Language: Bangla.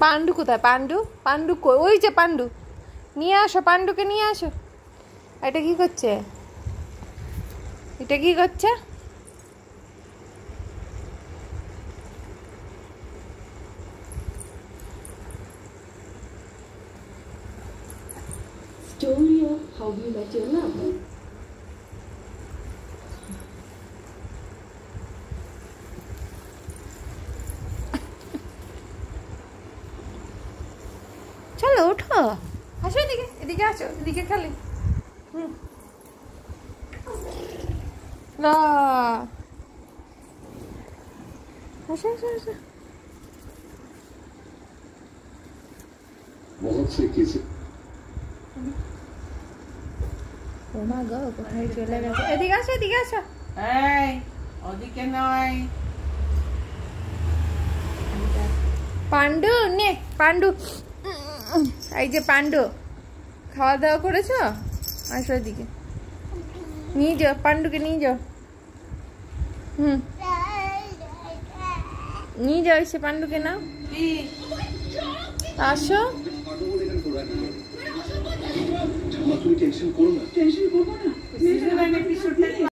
পান্ডু কোথায়? পান্ডু পান্ডু কই? ওই যে পান্ডু, নিয়ে আসো পান্ডুকে, নিয়ে আসো। এটা কি করছে? এটা কি করছে? Story of How You Met Your Lover. চলো ওঠো, আসো এদিকে, এদিকে আসো, এদিকে খালি। না, আসো আসো আসো। बहुत से किसी ও মা গো, কোথায় চলে গেছে? এদিকে আসো, এদিকে আসো। এই ওদিকে নয়। পান্ডু নে, পান্ডু, এই যে পান্ডু, খাওয়া দাওয়া করেছো? আসো এদিকে, নিয়ে যাও পান্ডুকে, নিয়ে যাও। নিয়ে যাও, এসে পান্ডুকে নাও, আসো। টেনশন করো না, টেনশন করবো না।